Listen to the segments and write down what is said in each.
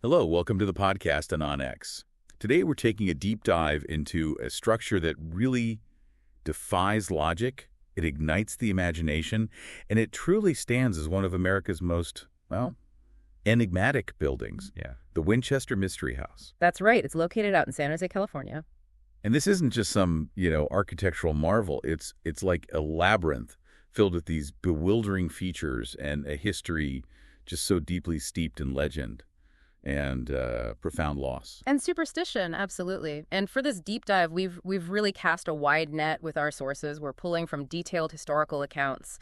Hello, welcome to the podcast AnonX. Today we're taking a deep dive into a structure that really defies logic, it ignites the imagination, and it truly stands as one of America's most, enigmatic buildings. Yeah. The Winchester Mystery House. That's right. It's located out in San Jose, California. And this isn't just some, architectural marvel. It's like a labyrinth filled with these bewildering features and a history just so deeply steeped in legend and profound loss. And superstition, absolutely. And for this deep dive, we've really cast a wide net with our sources. We're pulling from detailed historical accounts,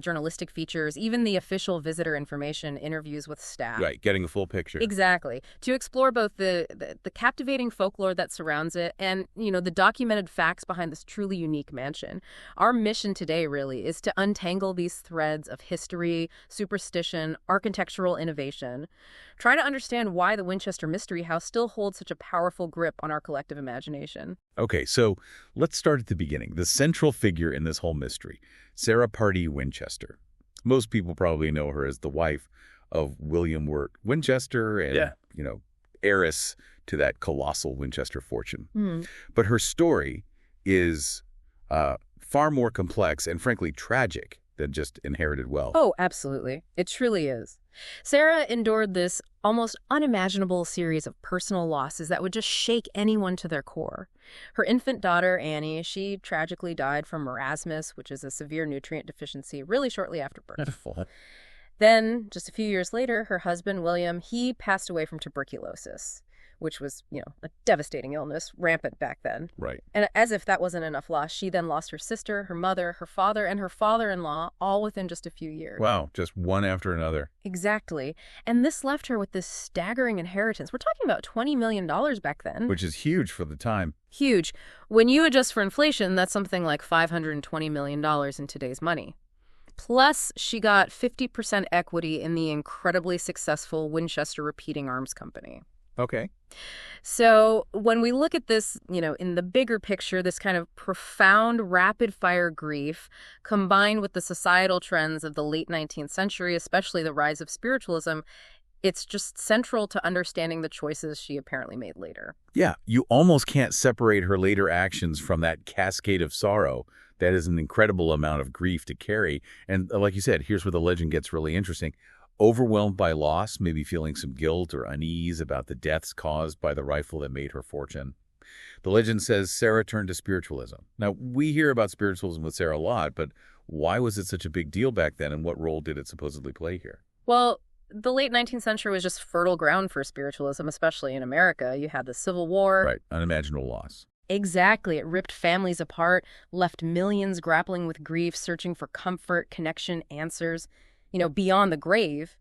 journalistic features, even the official visitor information, interviews with staff. Right, getting a full picture. Exactly. To explore both the captivating folklore that surrounds it and, the documented facts behind this truly unique mansion. Our mission today really is to untangle these threads of history, superstition, architectural innovation. Try to understand why the Winchester Mystery House still holds such a powerful grip on our collective imagination. Okay, so let's start at the beginning. The central figure in this whole mystery, Sarah Winchester. Most people probably know her as the wife of William Wirt Winchester and, heiress to that colossal Winchester fortune. But her story is far more complex and, frankly, tragic than just inherited wealth. Oh, absolutely. It truly is. Sarah endured this almost unimaginable series of personal losses that would just shake anyone to their core. Her infant daughter, Annie, she tragically died from marasmus, which is a severe nutrient deficiency, really shortly after birth. Then, just a few years later, her husband, William, he passed away from tuberculosis, which was, a devastating illness, rampant back then. Right. And as if that wasn't enough loss, she then lost her sister, her mother, her father, and her father-in-law, all within just a few years. Wow, just one after another. Exactly. And this left her with this staggering inheritance. We're talking about $20 million back then. Which is huge for the time. Huge. When you adjust for inflation, that's something like $520 million in today's money. Plus, she got 50% equity in the incredibly successful Winchester Repeating Arms Company. Okay. So when we look at this, in the bigger picture, this kind of profound rapid-fire grief combined with the societal trends of the late 19th century, especially the rise of spiritualism, it's just central to understanding the choices she apparently made later. Yeah, you almost can't separate her later actions from that cascade of sorrow. That is an incredible amount of grief to carry. And like you said, here's where the legend gets really interesting. Overwhelmed by loss, maybe feeling some guilt or unease about the deaths caused by the rifle that made her fortune. The legend says Sarah turned to spiritualism. Now, we hear about spiritualism with Sarah a lot, but why was it such a big deal back then, and what role did it supposedly play here? Well, the late 19th century was just fertile ground for spiritualism, especially in America. You had the Civil War. Right, unimaginable loss. Exactly. It ripped families apart, left millions grappling with grief, searching for comfort, connection, answers, beyond the grave.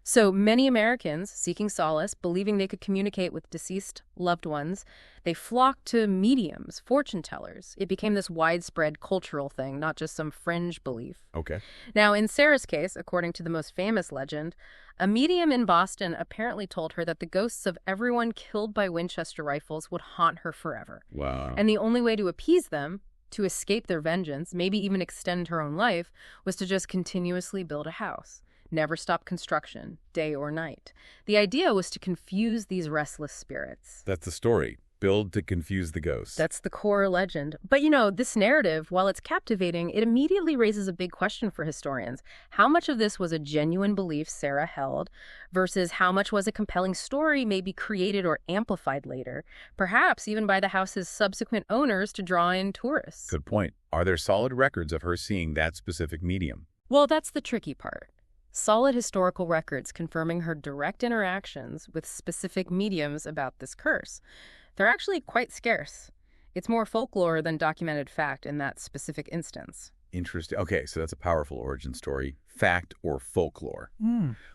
So many Americans, seeking solace, believing they could communicate with deceased loved ones, they flocked to mediums, fortune tellers. It became this widespread cultural thing, not just some fringe belief. Okay. Now, in Sarah's case, according to the most famous legend, a medium in Boston apparently told her that the ghosts of everyone killed by Winchester rifles would haunt her forever. Wow. And the only way to appease them, to escape their vengeance, maybe even extend her own life, was to just continuously build a house. Never stop construction, day or night. The idea was to confuse these restless spirits. That's the story. Build to confuse the ghosts. That's the core legend. But this narrative, while it's captivating, it immediately raises a big question for historians. How much of this was a genuine belief Sarah held versus how much was a compelling story maybe created or amplified later, perhaps even by the house's subsequent owners to draw in tourists? Good point. Are there solid records of her seeing that specific medium? Well, that's the tricky part. Solid historical records confirming her direct interactions with specific mediums about this curse. They're actually quite scarce. It's more folklore than documented fact in that specific instance. Interesting. Okay, so that's a powerful origin story. Fact or folklore.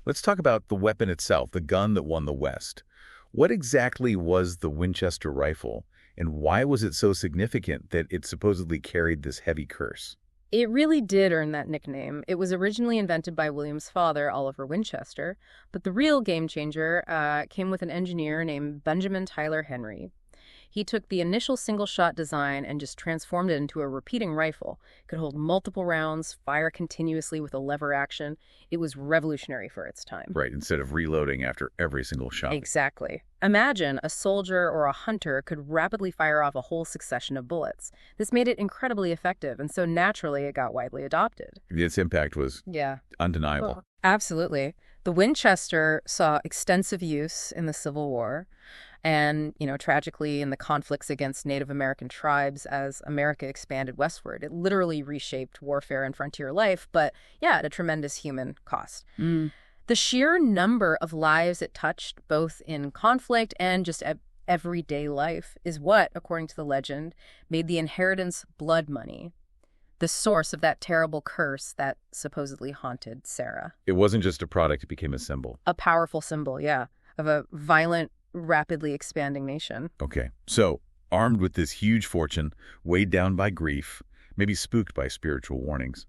Let's talk about the weapon itself, the gun that won the West. What exactly was the Winchester rifle, and why was it so significant that it supposedly carried this heavy curse? It really did earn that nickname. It was originally invented by William's father, Oliver Winchester, but the real game changer came with an engineer named Benjamin Tyler Henry. He took the initial single-shot design and just transformed it into a repeating rifle. It could hold multiple rounds, fire continuously with a lever action. It was revolutionary for its time. Right, instead of reloading after every single shot. Exactly. Imagine a soldier or a hunter could rapidly fire off a whole succession of bullets. This made it incredibly effective, and so naturally it got widely adopted. Its impact was undeniable. Well, absolutely. The Winchester saw extensive use in the Civil War and, tragically in the conflicts against Native American tribes as America expanded westward. It literally reshaped warfare and frontier life, but at a tremendous human cost. The sheer number of lives it touched, both in conflict and just everyday life, is what, according to the legend, made the inheritance blood money, the source of that terrible curse that supposedly haunted Sarah. It wasn't just a product, it became a symbol. A powerful symbol, of a violent, rapidly expanding nation. Okay, so armed with this huge fortune, weighed down by grief, maybe spooked by spiritual warnings,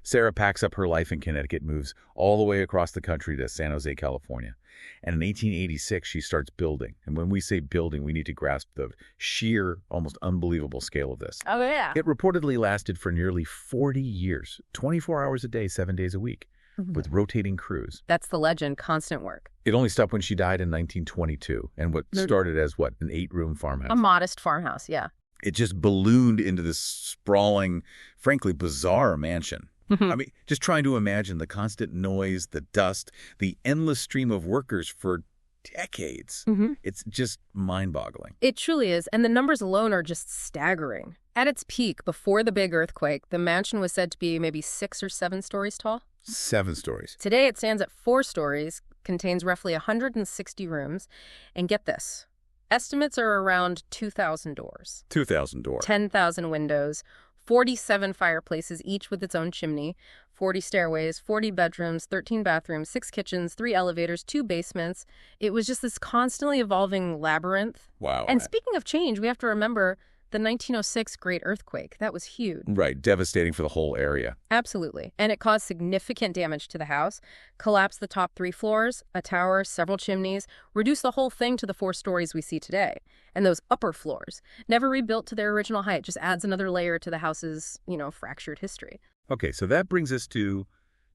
Sarah packs up her life in Connecticut, moves all the way across the country to San Jose, California. And in 1886, she starts building. And when we say building, we need to grasp the sheer, almost unbelievable scale of this. Oh, yeah. It reportedly lasted for nearly 40 years, 24 hours a day, 7 days a week, with rotating crews. That's the legend, constant work. It only stopped when she died in 1922, and what started as, an 8-room farmhouse? A modest farmhouse, yeah. It just ballooned into this sprawling, frankly, bizarre mansion. I mean, just trying to imagine the constant noise, the dust, the endless stream of workers for decades. It's just mind-boggling. It truly is, and the numbers alone are just staggering. At its peak, before the big earthquake, the mansion was said to be maybe 6 or 7 stories tall. 7 stories. Today, it stands at 4 stories, contains roughly 160 rooms, and get this. Estimates are around 2,000 doors. 2,000 doors. 10,000 windows, 47 fireplaces, each with its own chimney, 40 stairways, 40 bedrooms, 13 bathrooms, 6 kitchens, 3 elevators, 2 basements. It was just this constantly evolving labyrinth. Wow. And speaking of change, we have to remember the 1906 Great Earthquake. That was huge. Right, devastating for the whole area. Absolutely. And it caused significant damage to the house, collapsed the top 3 floors, a tower, several chimneys, reduced the whole thing to the 4 stories we see today. And those upper floors, never rebuilt to their original height, just adds another layer to the house's, fractured history. Okay, so that brings us to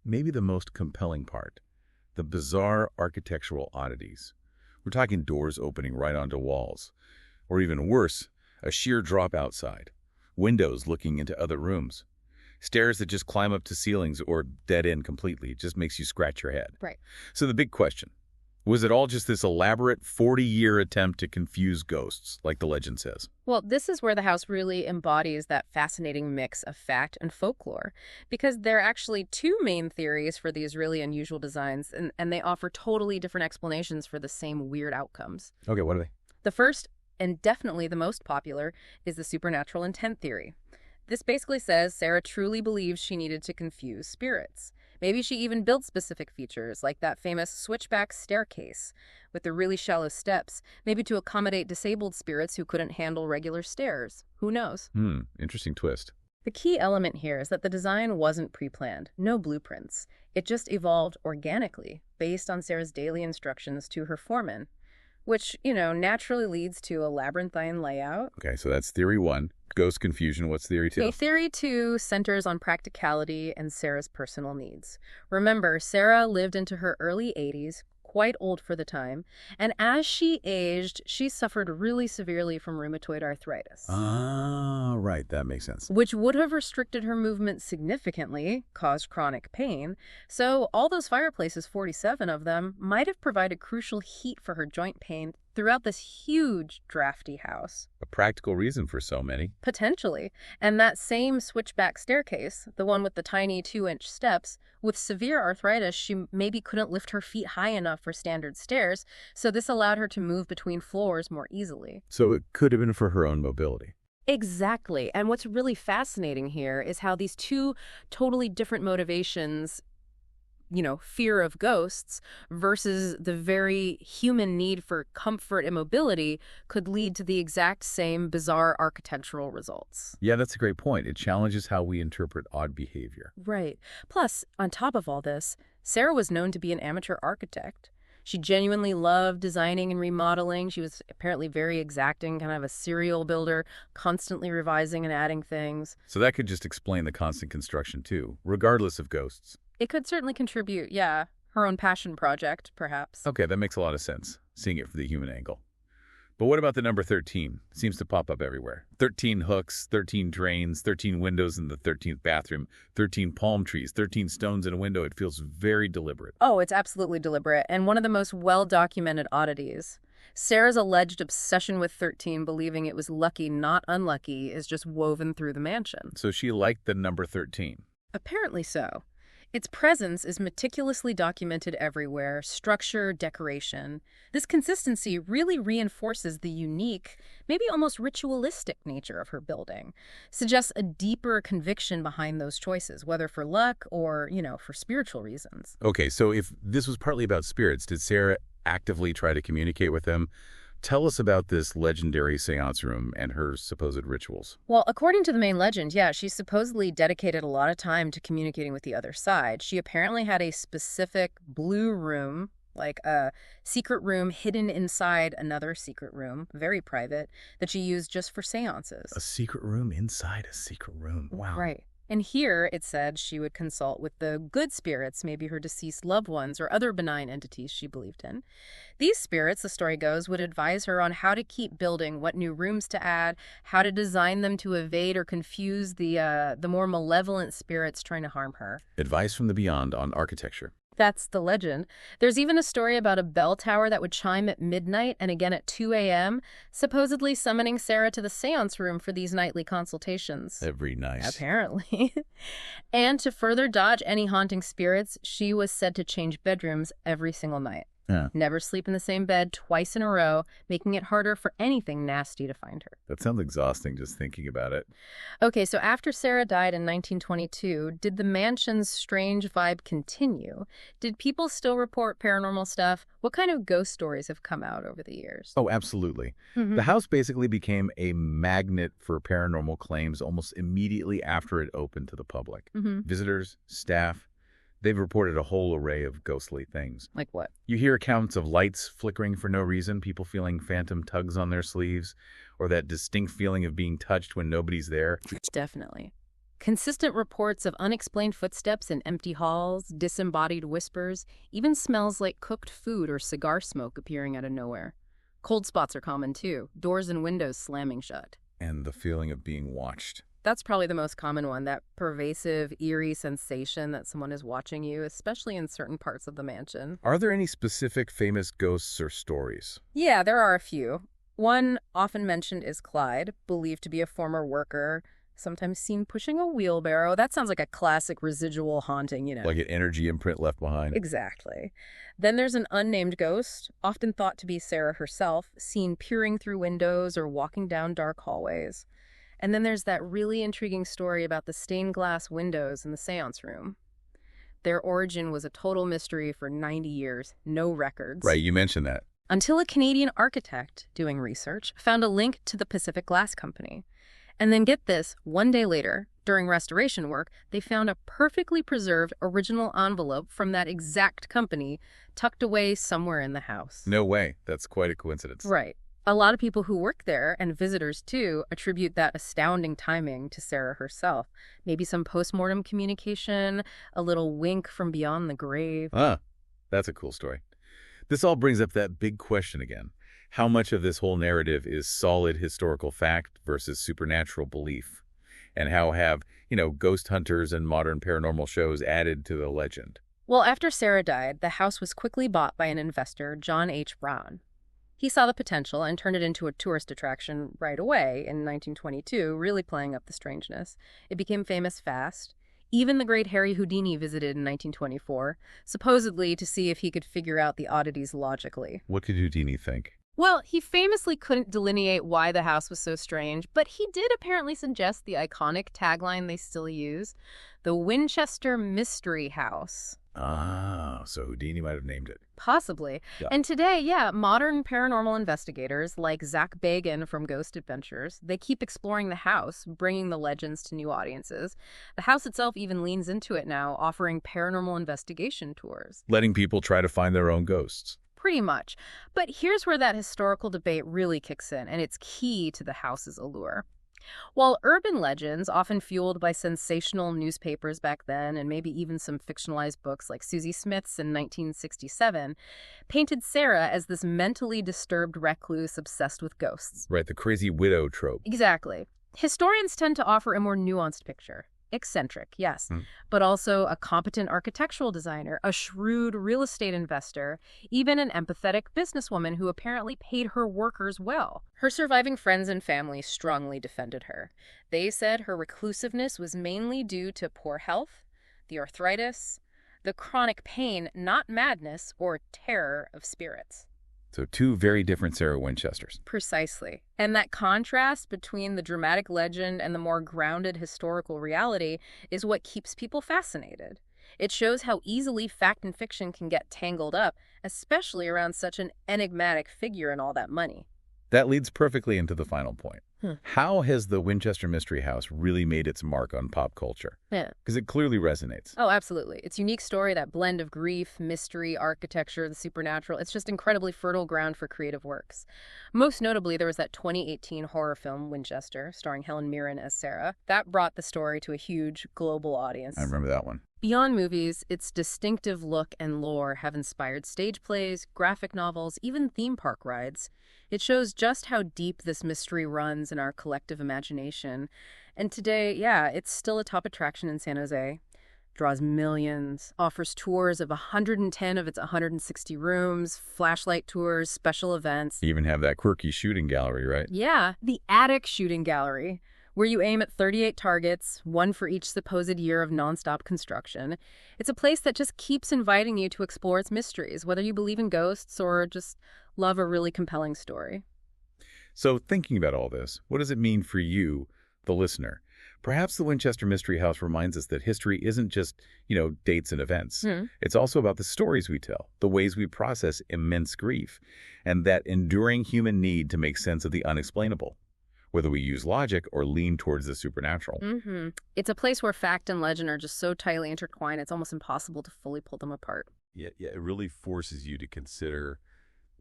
maybe the most compelling part, the bizarre architectural oddities. We're talking doors opening right onto walls, or even worse, a sheer drop outside, windows looking into other rooms, stairs that just climb up to ceilings or dead end completely. It just makes you scratch your head. Right. So the big question, was it all just this elaborate 40-year attempt to confuse ghosts, like the legend says? Well, this is where the house really embodies that fascinating mix of fact and folklore, because there are actually 2 main theories for these really unusual designs, and they offer totally different explanations for the same weird outcomes. Okay, what are they? The first, and definitely the most popular, is the supernatural intent theory. This basically says Sarah truly believes she needed to confuse spirits. Maybe she even built specific features, like that famous switchback staircase with the really shallow steps, maybe to accommodate disabled spirits who couldn't handle regular stairs. Who knows? Interesting twist. The key element here is that the design wasn't pre-planned, no blueprints. It just evolved organically, based on Sarah's daily instructions to her foreman, which, naturally leads to a labyrinthine layout. Okay, so that's theory 1. Ghost confusion. What's theory 2? Okay, theory 2 centers on practicality and Sarah's personal needs. Remember, Sarah lived into her early 80s, quite old for the time, and as she aged, she suffered really severely from rheumatoid arthritis. Ah, right. That makes sense. Which would have restricted her movement significantly, caused chronic pain. So all those fireplaces, 47 of them, might have provided crucial heat for her joint pain throughout this huge, drafty house. A practical reason for so many. Potentially. And that same switchback staircase, the one with the tiny 2-inch steps, with severe arthritis, she maybe couldn't lift her feet high enough for standard stairs, so this allowed her to move between floors more easily. So it could have been for her own mobility. Exactly. And what's really fascinating here is how these 2 totally different motivations, fear of ghosts versus the very human need for comfort and mobility, could lead to the exact same bizarre architectural results. Yeah, that's a great point. It challenges how we interpret odd behavior. Right. Plus, on top of all this, Sarah was known to be an amateur architect. She genuinely loved designing and remodeling. She was apparently very exacting, kind of a serial builder, constantly revising and adding things. So that could just explain the constant construction, too, regardless of ghosts. It could certainly contribute, yeah. Her own passion project, perhaps. Okay, that makes a lot of sense, seeing it from the human angle. But what about the number 13? It seems to pop up everywhere. 13 hooks, 13 drains, 13 windows in the 13th bathroom, 13 palm trees, 13 stones in a window. It feels very deliberate. Oh, it's absolutely deliberate, and one of the most well-documented oddities. Sarah's alleged obsession with 13, believing it was lucky, not unlucky, is just woven through the mansion. So she liked the number 13. Apparently so. Its presence is meticulously documented everywhere, structure, decoration. This consistency really reinforces the unique, maybe almost ritualistic nature of her building, suggests a deeper conviction behind those choices, whether for luck or, for spiritual reasons. Okay, so if this was partly about spirits, did Sarah actively try to communicate with them? Tell us about this legendary seance room and her supposed rituals. Well, according to the main legend, yeah, she supposedly dedicated a lot of time to communicating with the other side. She apparently had a specific blue room, like a secret room hidden inside another secret room, very private, that she used just for seances. A secret room inside a secret room. Wow. Right. And here, it said she would consult with the good spirits, maybe her deceased loved ones or other benign entities she believed in. These spirits, the story goes, would advise her on how to keep building, what new rooms to add, how to design them to evade or confuse the more malevolent spirits trying to harm her. Advice from the beyond on architecture. That's the legend. There's even a story about a bell tower that would chime at midnight and again at 2 a.m., supposedly summoning Sarah to the seance room for these nightly consultations. Very nice. Apparently. And to further dodge any haunting spirits, she was said to change bedrooms every single night. Yeah. Never sleep in the same bed twice in a row, making it harder for anything nasty to find her. That sounds exhausting just thinking about it. Okay, so after Sarah died in 1922, did the mansion's strange vibe continue? Did people still report paranormal stuff? What kind of ghost stories have come out over the years? Oh, absolutely. The house basically became a magnet for paranormal claims almost immediately after it opened to the public. Visitors, staff, they've reported a whole array of ghostly things. Like what? You hear accounts of lights flickering for no reason, people feeling phantom tugs on their sleeves, or that distinct feeling of being touched when nobody's there. Definitely. Consistent reports of unexplained footsteps in empty halls, disembodied whispers, even smells like cooked food or cigar smoke appearing out of nowhere. Cold spots are common too, doors and windows slamming shut. And the feeling of being watched. That's probably the most common one, that pervasive, eerie sensation that someone is watching you, especially in certain parts of the mansion. Are there any specific famous ghosts or stories? Yeah, there are a few. One often mentioned is Clyde, believed to be a former worker, sometimes seen pushing a wheelbarrow. That sounds like a classic residual haunting, Like an energy imprint left behind. Exactly. Then there's an unnamed ghost, often thought to be Sarah herself, seen peering through windows or walking down dark hallways. And then there's that really intriguing story about the stained glass windows in the seance room. Their origin was a total mystery for 90 years, no records. Right, you mentioned that. Until a Canadian architect doing research found a link to the Pacific Glass Company. And then get this, one day later, during restoration work, they found a perfectly preserved original envelope from that exact company tucked away somewhere in the house. No way. That's quite a coincidence. Right. A lot of people who work there, and visitors too, attribute that astounding timing to Sarah herself. Maybe some postmortem communication, a little wink from beyond the grave. Ah, that's a cool story. This all brings up that big question again. How much of this whole narrative is solid historical fact versus supernatural belief? And how have, ghost hunters and modern paranormal shows added to the legend? Well, after Sarah died, the house was quickly bought by an investor, John H. Brown. He saw the potential and turned it into a tourist attraction right away in 1922, really playing up the strangeness. It became famous fast. Even the great Harry Houdini visited in 1924, supposedly to see if he could figure out the oddities logically. What could Houdini think? Well, he famously couldn't delineate why the house was so strange, but he did apparently suggest the iconic tagline they still use, the Winchester Mystery House. Ah, so Houdini might have named it. Possibly. Yeah. And today, modern paranormal investigators like Zach Bagan from Ghost Adventures, they keep exploring the house, bringing the legends to new audiences. The house itself even leans into it now, offering paranormal investigation tours. Letting people try to find their own ghosts. Pretty much. But here's where that historical debate really kicks in, and it's key to the house's allure. While urban legends, often fueled by sensational newspapers back then and maybe even some fictionalized books like Susie Smith's in 1967, painted Sarah as this mentally disturbed recluse obsessed with ghosts. Right, the crazy widow trope. Exactly. Historians tend to offer a more nuanced picture. Eccentric, yes, Hmm. but also a competent architectural designer, a shrewd real estate investor, even an empathetic businesswoman who apparently paid her workers well. Her surviving friends and family strongly defended her. They said her reclusiveness was mainly due to poor health, the arthritis, the chronic pain, not madness or terror of spirits. So two very different Sarah Winchesters. Precisely. And that contrast between the dramatic legend and the more grounded historical reality is what keeps people fascinated. It shows how easily fact and fiction can get tangled up, especially around such an enigmatic figure and all that money. That leads perfectly into the final point. Hmm. How has the Winchester Mystery House really made its mark on pop culture? Yeah. Because it clearly resonates. Oh, absolutely. Its unique story, that blend of grief, mystery, architecture, the supernatural, it's just incredibly fertile ground for creative works. Most notably, there was that 2018 horror film, Winchester, starring Helen Mirren as Sarah. That brought the story to a huge global audience. I remember that one. Beyond movies, its distinctive look and lore have inspired stage plays, graphic novels, even theme park rides. It shows just how deep this mystery runs in our collective imagination. And today, yeah, it's still a top attraction in San Jose. Draws millions, offers tours of 110 of its 160 rooms, flashlight tours, special events. You even have that quirky shooting gallery, right? Yeah, the Attic Shooting Gallery, where you aim at 38 targets, one for each supposed year of nonstop construction. It's a place that just keeps inviting you to explore its mysteries, whether you believe in ghosts or just love a really compelling story. So thinking about all this, what does it mean for you, the listener? Perhaps the Winchester Mystery House reminds us that history isn't just, dates and events. It's also about the stories we tell, the ways we process immense grief, and that enduring human need to make sense of the unexplainable, whether we use logic or lean towards the supernatural. It's a place where fact and legend are just so tightly intertwined, it's almost impossible to fully pull them apart. Yeah, it really forces you to consider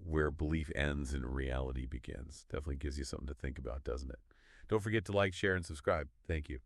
where belief ends and reality begins. Definitely gives you something to think about, doesn't it? Don't forget to like, share, and subscribe. Thank you.